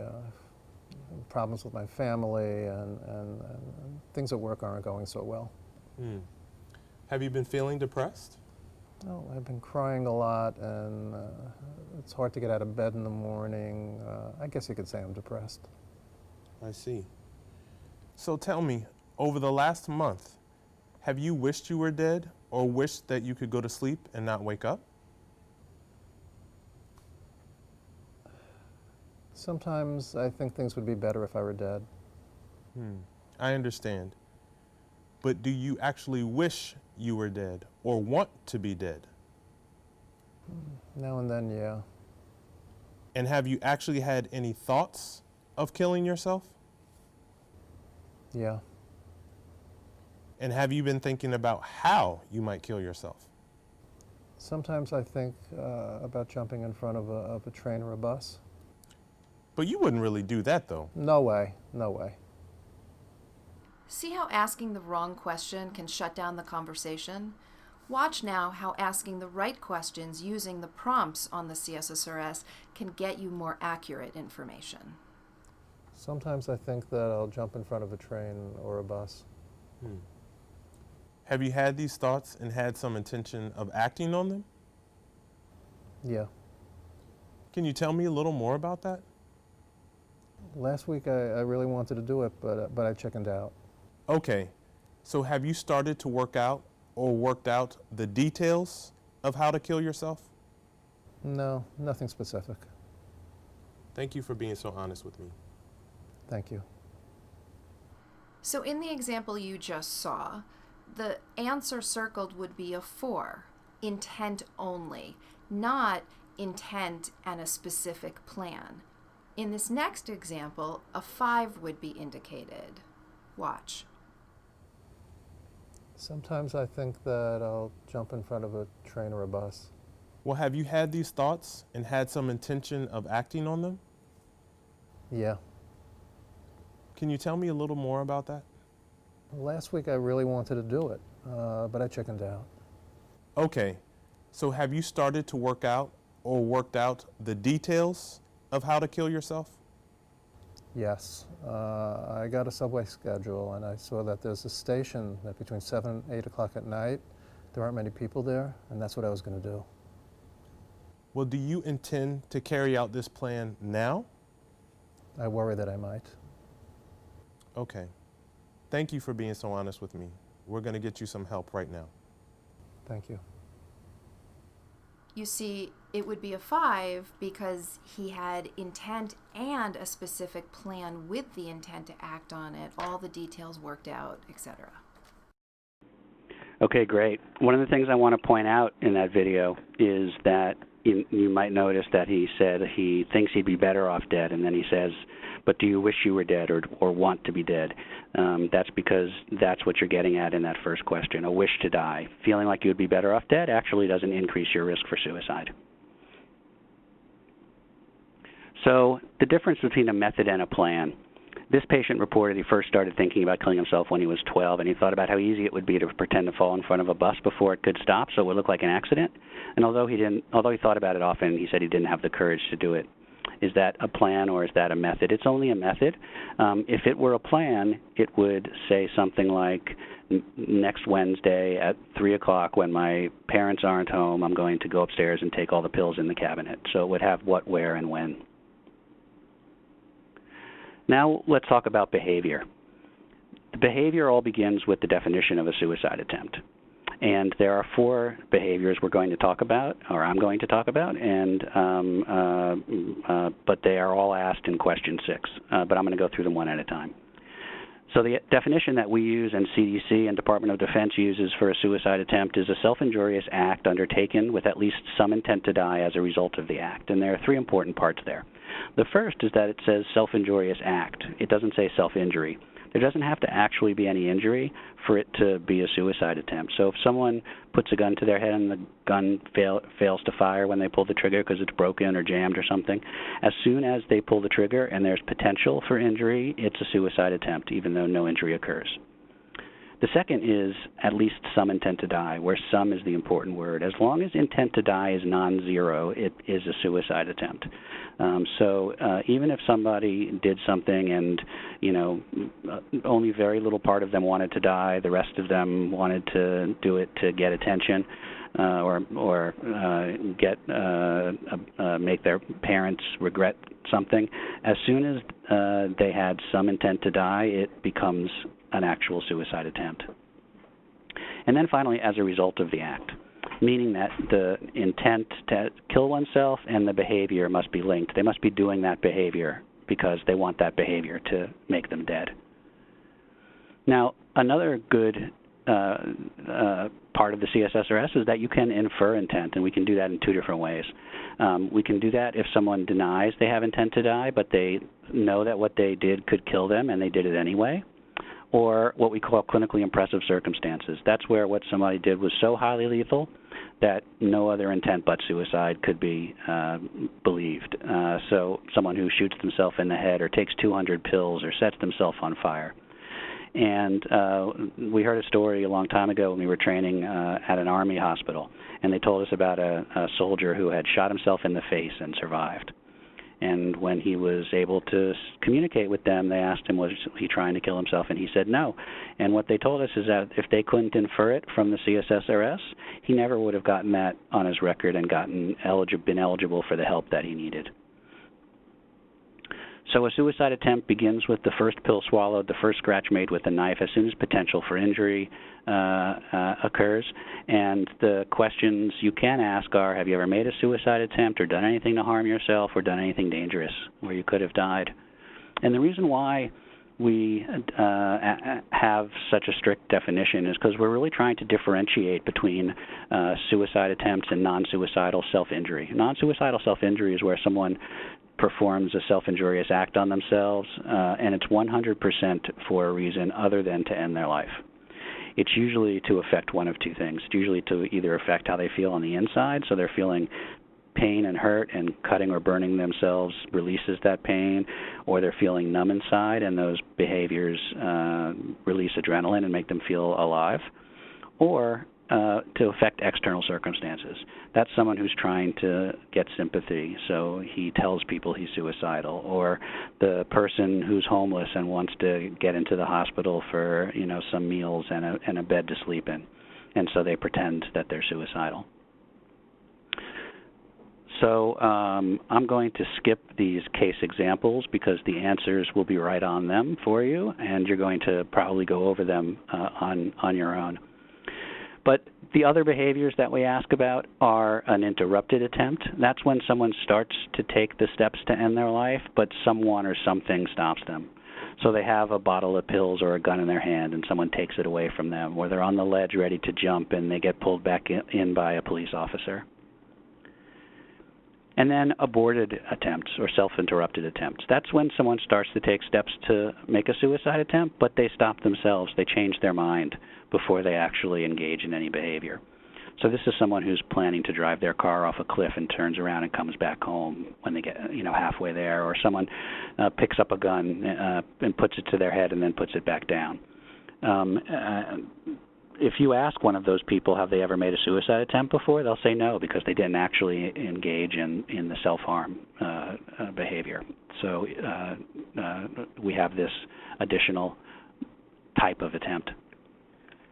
problems with my family, and things at work aren't going so well. Have you been feeling depressed? No, I've been crying a lot, and it's hard to get out of bed in the morning. I guess you could say I'm depressed. I see. So tell me, over the last month, have you wished you were dead, or wished that you could go to sleep and not wake up? Sometimes I think things would be better if I were dead. I understand. But do you actually wish you were dead, or want to be dead? Now and then, yeah. And have you actually had any thoughts of killing yourself? Yeah. And have you been thinking about how you might kill yourself? Sometimes I think about jumping in front of a train or a bus. But you wouldn't really do that, though. No way, no way. See how asking the wrong question can shut down the conversation? Watch now how asking the right questions using the prompts on the CSSRS can get you more accurate information. Sometimes I think that I'll jump in front of a train or a bus. Have you had these thoughts and had some intention of acting on them? Yeah. Can you tell me a little more about that? Last week I really wanted to do it, but I chickened out. Okay, so have you started to work out or worked out the details of how to kill yourself? No, nothing specific. Thank you for being so honest with me. Thank you. So in the example you just saw, the answer circled would be a 4, intent only, not intent and a specific plan. In this next example, a 5 would be indicated. Watch. Sometimes I think that I'll jump in front of a train or a bus. Well, have you had these thoughts and had some intention of acting on them? Yeah. Can you tell me a little more about that? Last week I really wanted to do it, but I chickened out. Okay, so have you started to work out or worked out the details of how to kill yourself? Yes, I got a subway schedule and I saw that there's a station that between 7 and 8 o'clock at night, there aren't many people there, and that's what I was going to do. Well, do you intend to carry out this plan now? I worry that I might. Okay. Thank you for being so honest with me. We're going to get you some help right now. Thank you. You see, it would be a 5 because he had intent and a specific plan with the intent to act on it, all the details worked out, etc. Okay, great. One of the things I want to point out in that video is that you might notice that he said he thinks he'd be better off dead, and then he says, but do you wish you were dead or want to be dead? That's because that's what you're getting at in that first question, a wish to die. Feeling like you would be better off dead actually doesn't increase your risk for suicide. So the difference between a method and a plan. This patient reported he first started thinking about killing himself when he was 12, and he thought about how easy it would be to pretend to fall in front of a bus before it could stop so it would look like an accident. And although he thought about it often, he said he didn't have the courage to do it. Is that a plan or is that a method? It's only a method. If it were a plan, it would say something like, next Wednesday at 3 o'clock when my parents aren't home, I'm going to go upstairs and take all the pills in the cabinet. So it would have what, where, and when. Now let's talk about behavior. The behavior all begins with the definition of a suicide attempt. And there are 4 behaviors we're going to talk about, or I'm going to talk about, but they are all asked in question 6. But I'm going to go through them one at a time. So the definition that we use and CDC and Department of Defense uses for a suicide attempt is a self-injurious act undertaken with at least some intent to die as a result of the act. And there are 3 important parts there. The first is that it says self-injurious act. It doesn't say self-injury. There doesn't have to actually be any injury for it to be a suicide attempt. So if someone puts a gun to their head and the gun fails to fire when they pull the trigger because it's broken or jammed or something, as soon as they pull the trigger and there's potential for injury, it's a suicide attempt, even though no injury occurs. The second is at least some intent to die, where some is the important word. As long as intent to die is non-zero, it is a suicide attempt. So even if somebody did something and, only very little part of them wanted to die, the rest of them wanted to do it to get attention or make their parents regret something, as soon as they had some intent to die, it becomes an actual suicide attempt. And then finally, as a result of the act, meaning that the intent to kill oneself and the behavior must be linked. They must be doing that behavior because they want that behavior to make them dead. Now, another good part of the CSSRS is that you can infer intent, and we can do that in 2 different ways. We can do that if someone denies they have intent to die, but they know that what they did could kill them and they did it anyway, or what we call clinically impressive circumstances. That's where what somebody did was so highly lethal that no other intent but suicide could be believed. So someone who shoots themselves in the head or takes 200 pills or sets themselves on fire. And we heard a story a long time ago when we were training at an Army hospital, and they told us about a soldier who had shot himself in the face and survived. And when he was able to communicate with them, they asked him, was he trying to kill himself? And he said no. And what they told us is that if they couldn't infer it from the CSSRS, he never would have gotten that on his record and been eligible for the help that he needed. So a suicide attempt begins with the first pill swallowed, the first scratch made with a knife, as soon as potential for injury occurs. And the questions you can ask are, have you ever made a suicide attempt or done anything to harm yourself or done anything dangerous where you could have died? And the reason why we have such a strict definition is because we're really trying to differentiate between suicide attempts and non-suicidal self-injury. Non-suicidal self-injury is where someone performs a self-injurious act on themselves, and it's 100% for a reason other than to end their life. It's usually to affect one of 2 things. It's usually to either affect how they feel on the inside, so they're feeling pain and hurt, and cutting or burning themselves releases that pain, or they're feeling numb inside, and those behaviors release adrenaline and make them feel alive, or to affect external circumstances. That's someone who's trying to get sympathy, so he tells people he's suicidal, or the person who's homeless and wants to get into the hospital for, you know, some meals and a bed to sleep in, and so they pretend that they're suicidal. So I'm going to skip these case examples because the answers will be right on them for you, and you're going to probably go over them on your own. But the other behaviors that we ask about are an interrupted attempt. That's when someone starts to take the steps to end their life, but someone or something stops them. So they have a bottle of pills or a gun in their hand and someone takes it away from them, or they're on the ledge ready to jump and they get pulled back in by a police officer. And then aborted attempts or self-interrupted attempts. That's when someone starts to take steps to make a suicide attempt, but they stop themselves. They change their mind before they actually engage in any behavior. So this is someone who's planning to drive their car off a cliff and turns around and comes back home when they get, halfway there, or someone picks up a gun and puts it to their head and then puts it back down. If you ask one of those people, have they ever made a suicide attempt before, they'll say no, because they didn't actually engage in the self-harm behavior. So we have this additional type of attempt.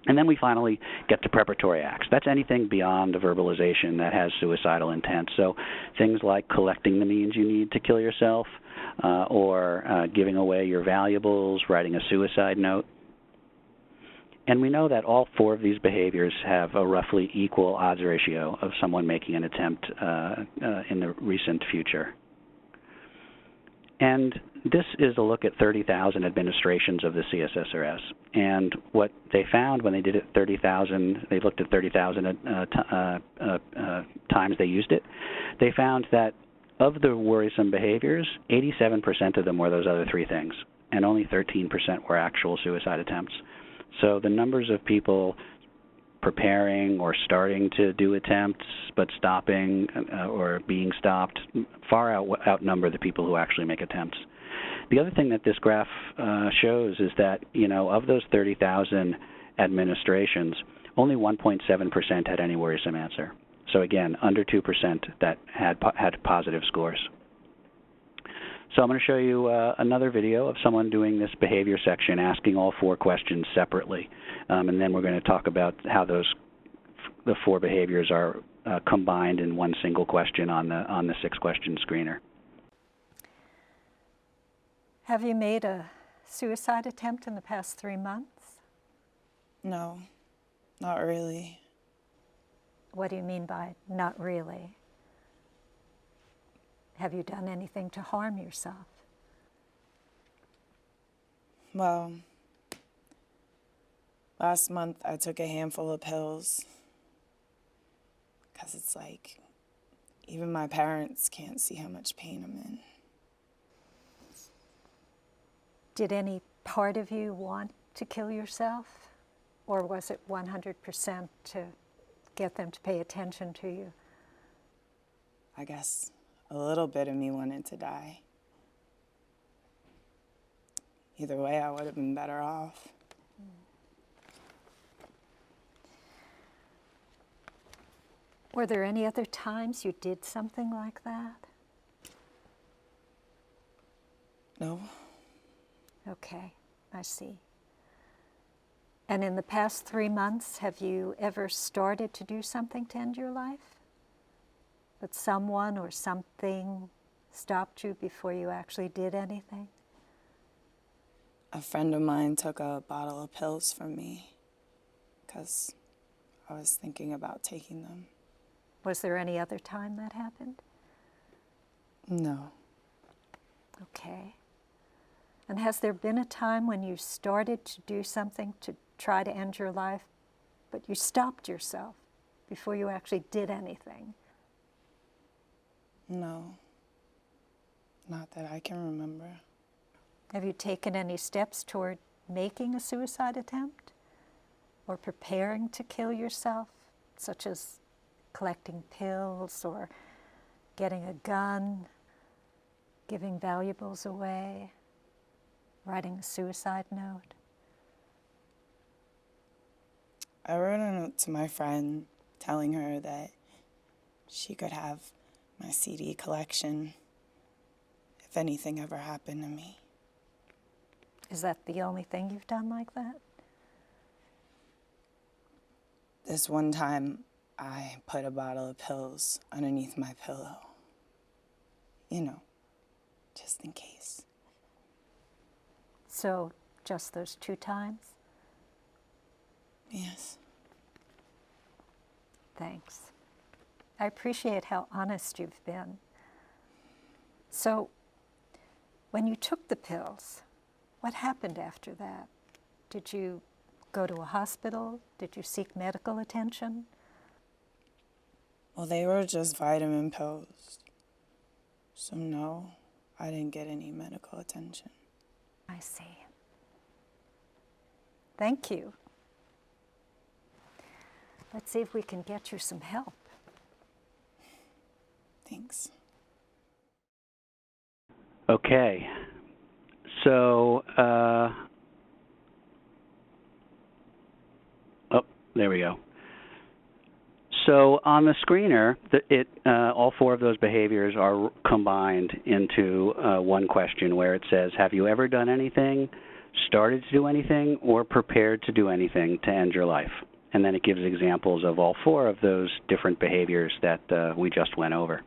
And then we finally get to preparatory acts. That's anything beyond a verbalization that has suicidal intent. So things like collecting the means you need to kill yourself, or giving away your valuables, writing a suicide note. And we know that all four of these behaviors have a roughly equal odds ratio of someone making an attempt in the recent future. And this is a look at 30,000 administrations of the CSSRS. And what they found when they did it 30,000, they looked at 30,000 times they used it, they found that of the worrisome behaviors, 87% of them were those other three things, and only 13% were actual suicide attempts. So the numbers of people preparing or starting to do attempts but stopping or being stopped far outnumber the people who actually make attempts. The other thing that this graph shows is that, of those 30,000 administrations, only 1.7% had any worrisome answer. So again, under 2% that had positive scores. So I'm going to show you another video of someone doing this behavior section, asking all four questions separately, and then we're going to talk about how the four behaviors are combined in one single question on the 6-question screener. Have you made a suicide attempt in the past 3 months? No, not really. What do you mean by not really? Have you done anything to harm yourself? Well, last month I took a handful of pills because it's like even my parents can't see how much pain I'm in. Did any part of you want to kill yourself? Or was it 100% to get them to pay attention to you? I guess a little bit of me wanted to die. Either way, I would have been better off. Were there any other times you did something like that? No. Okay, I see. And in the past 3 months, have you ever started to do something to end your life? But someone or something stopped you before you actually did anything? A friend of mine took a bottle of pills from me because I was thinking about taking them. Was there any other time that happened? No. Okay. And has there been a time when you started to do something to try to end your life, but you stopped yourself before you actually did anything? No. Not that I can remember. Have you taken any steps toward making a suicide attempt or preparing to kill yourself, such as collecting pills or getting a gun, giving valuables away, writing a suicide note? I wrote a note to my friend telling her that she could have my CD collection if anything ever happened to me. Is that the only thing you've done like that? This one time, I put a bottle of pills underneath my pillow. You know, just in case. So, just those 2 times? Yes. Thanks. I appreciate how honest you've been. So, when you took the pills, what happened after that? Did you go to a hospital? Did you seek medical attention? Well, they were just vitamin pills. So no, I didn't get any medical attention. I see. Thank you. Let's see if we can get you some help. Thanks. Okay. So, there we go. So on the screener, all 4 of those behaviors are combined into one question where it says, have you ever done anything, started to do anything, or prepared to do anything to end your life? And then it gives examples of all 4 of those different behaviors that we just went over.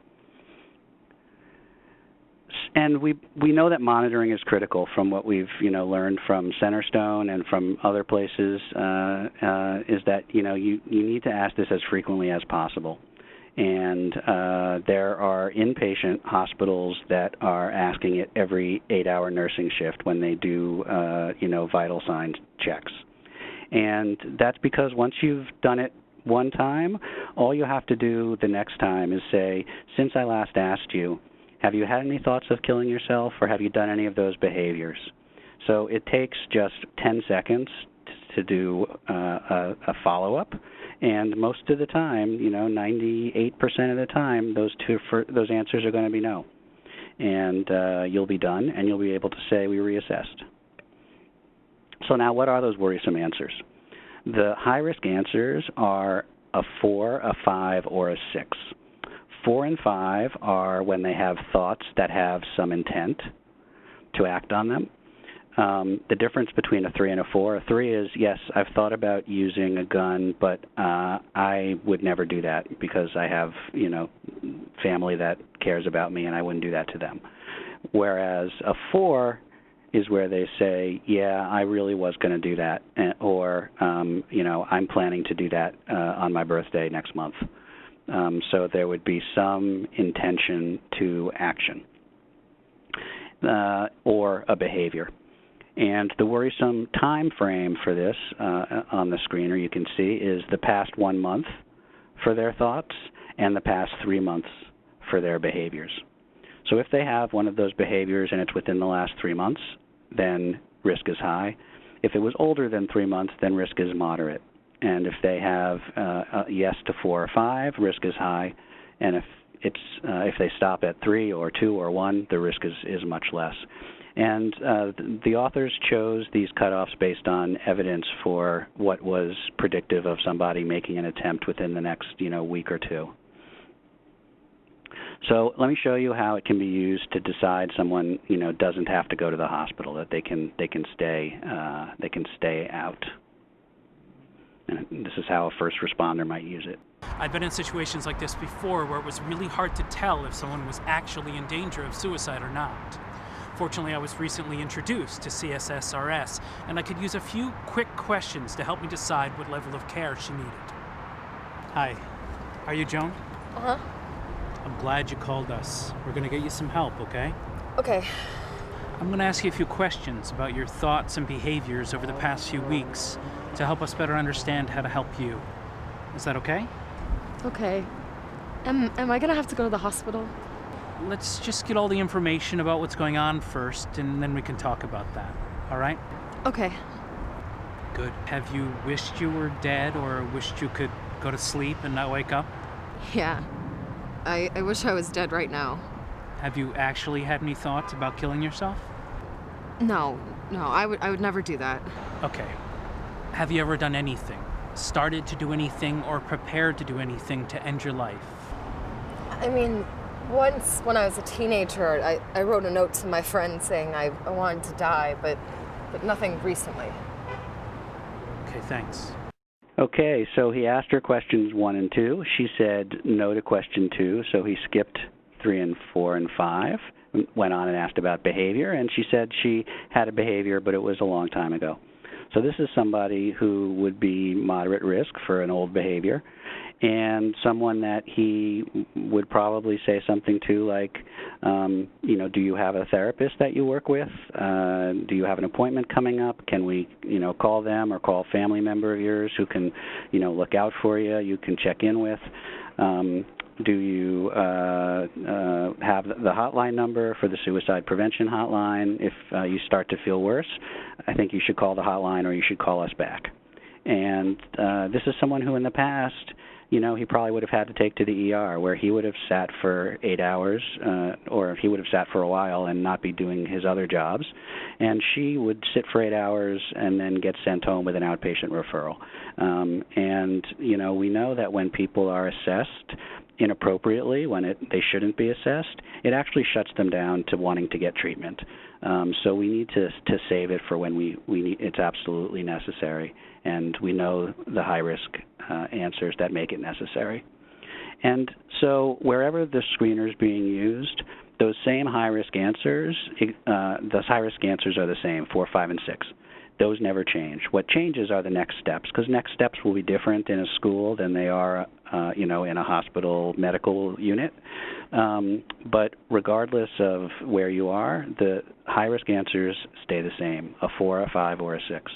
And we know that monitoring is critical from what we've learned from Centerstone and from other places, is that you need to ask this as frequently as possible. And there are inpatient hospitals that are asking it every 8-hour nursing shift when they do vital signs checks. And that's because once you've done it one time, all you have to do the next time is say, since I last asked you, have you had any thoughts of killing yourself, or have you done any of those behaviors? So it takes just 10 seconds to do a follow-up, and most of the time, 98% of the time, those answers are going to be no. And you'll be done, and you'll be able to say we reassessed. So now what are those worrisome answers? The high-risk answers are a 4, a 5, or a 6. 4 and 5 are when they have thoughts that have some intent to act on them. The difference between a 3 and a 4, a 3 is, yes, I've thought about using a gun, but I would never do that because I have, family that cares about me and I wouldn't do that to them. Whereas a 4 is where they say, yeah, I really was going to do that, or, I'm planning to do that on my birthday next month. So there would be some intention to action or a behavior. And the worrisome time frame for this on the screener you can see is the past 1 month for their thoughts and the past 3 months for their behaviors. So if they have one of those behaviors and it's within the last 3 months, then risk is high. If it was older than 3 months, then risk is moderate. And if they have yes to 4 or 5, risk is high. And if they stop at 3 or 2 or 1, the risk is much less. And the authors chose these cutoffs based on evidence for what was predictive of somebody making an attempt within the next week or 2. So let me show you how it can be used to decide someone doesn't have to go to the hospital, that they can stay out. And this is how a first responder might use it. I've been in situations like this before where it was really hard to tell if someone was actually in danger of suicide or not. Fortunately, I was recently introduced to CSSRS, and I could use a few quick questions to help me decide what level of care she needed. Hi, are you Joan? Uh-huh. I'm glad you called us. We're going to get you some help, okay? Okay. I'm going to ask you a few questions about your thoughts and behaviors over the past few weeks to help us better understand how to help you. Is that okay? Okay. Am I gonna have to go to the hospital? Let's just get all the information about what's going on first, and then we can talk about that. All right? Okay. Good. Have you wished you were dead or wished you could go to sleep and not wake up? Yeah. I wish I was dead right now. Have you actually had any thoughts about killing yourself? No, I would never do that. Okay. Have you ever done anything, started to do anything, or prepared to do anything to end your life? I mean, once when I was a teenager, I wrote a note to my friend saying I wanted to die, but nothing recently. Okay, thanks. Okay, so he asked her questions 1 and 2. She said no to question 2, so he skipped 3 and 4 and 5, went on and asked about behavior, and she said she had a behavior, but it was a long time ago. So this is somebody who would be moderate risk for an old behavior, and someone that he would probably say something to like, do you have a therapist that you work with? Do you have an appointment coming up? Can we, call them or call a family member of yours who can, look out for you, you can check in with? Do you have the hotline number for the suicide prevention hotline? If you start to feel worse, I think you should call the hotline or you should call us back. And this is someone who in the past, he probably would have had to take to the ER where he would have sat for 8 hours or he would have sat for a while and not be doing his other jobs. And she would sit for 8 hours and then get sent home with an outpatient referral. We know that when people are assessed inappropriately, when they shouldn't be assessed, it actually shuts them down to wanting to get treatment. So we need to save it for when we need, it's absolutely necessary, and we know the high-risk answers that make it necessary. And so wherever the screener is being used, those same high-risk answers, those high-risk answers are the same, 4, 5, and 6. Those never change. What changes are the next steps, because next steps will be different in a school than they are, in a hospital medical unit. But regardless of where you are, the high-risk answers stay the same, a 4, a 5, or a 6.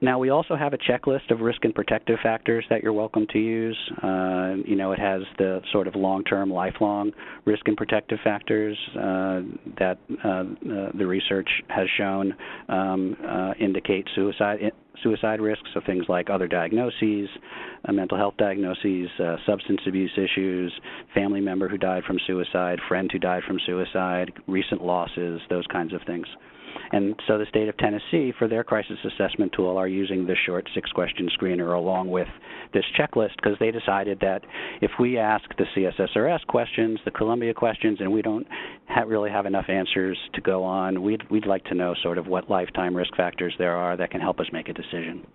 Now, we also have a checklist of risk and protective factors that you're welcome to use. It has the sort of long-term, lifelong risk and protective factors that the research has shown indicate suicide risks, so things like other diagnoses, mental health diagnoses, substance abuse issues, family member who died from suicide, friend who died from suicide, recent losses, those kinds of things. And so the state of Tennessee, for their crisis assessment tool, are using the short 6-question screener along with this checklist because they decided that if we ask the CSSRS questions, the Columbia questions, and we don't really have enough answers to go on, we'd like to know sort of what lifetime risk factors there are that can help us make a decision.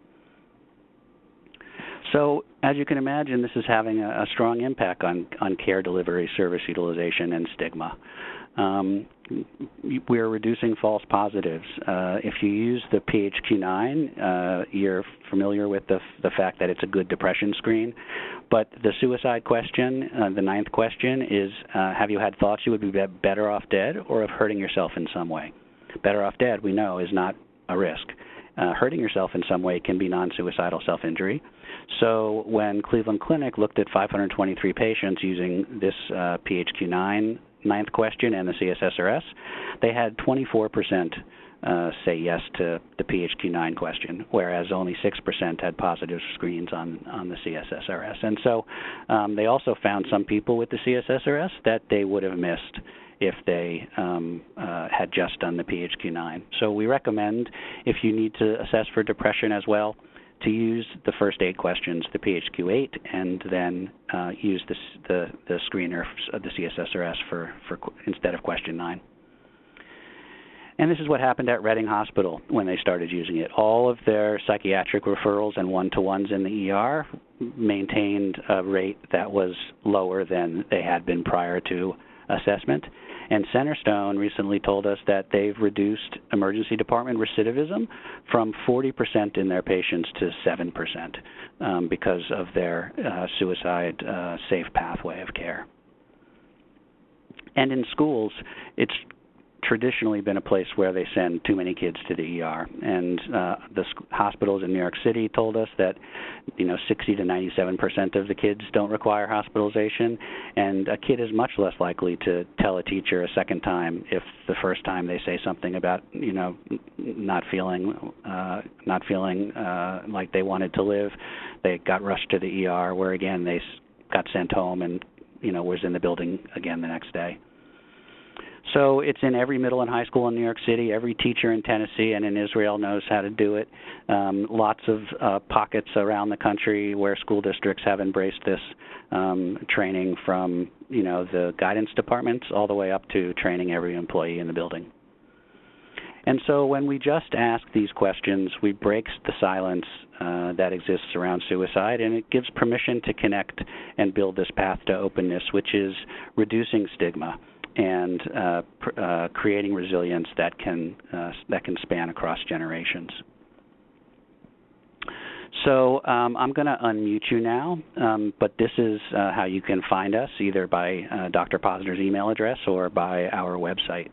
So as you can imagine, this is having a strong impact on care delivery, service utilization, and stigma. We're reducing false positives. If you use the PHQ-9, you're familiar with the fact that it's a good depression screen. But the suicide question, the 9th question, is have you had thoughts you would be better off dead or of hurting yourself in some way? Better off dead, we know, is not a risk. Hurting yourself in some way can be non-suicidal self-injury. So when Cleveland Clinic looked at 523 patients using this PHQ-9 9th question and the CSSRS, they had 24% say yes to the PHQ-9 question, whereas only 6% had positive screens on the CSSRS. And so they also found some people with the CSSRS that they would have missed if they had just done the PHQ-9. So we recommend, if you need to assess for depression as well, to use the first 8 questions, the PHQ-8, and then use the screener of the CSSRS for instead of question 9. And this is what happened at Reading Hospital when they started using it. All of their psychiatric referrals and one-to-ones in the ER maintained a rate that was lower than they had been prior to assessment. And Centerstone recently told us that they've reduced emergency department recidivism from 40% in their patients to 7% because of their suicide safe pathway of care. And in schools, it's traditionally been a place where they send too many kids to the ER. And the hospitals in New York City told us that 60 to 97% of the kids don't require hospitalization, and a kid is much less likely to tell a teacher a second time if the first time they say something about not feeling like they wanted to live, they got rushed to the ER, where again they got sent home and was in the building again the next day. So it's in every middle and high school in New York City. Every teacher in Tennessee and in Israel knows how to do it. Lots of pockets around the country where school districts have embraced this training, from the guidance departments all the way up to training every employee in the building. And so when we just ask these questions, we break the silence that exists around suicide, and it gives permission to connect and build this path to openness, which is reducing stigma and creating resilience that can span across generations. So I'm going to unmute you now, but this is how you can find us, either by Dr. Posner's email address or by our website.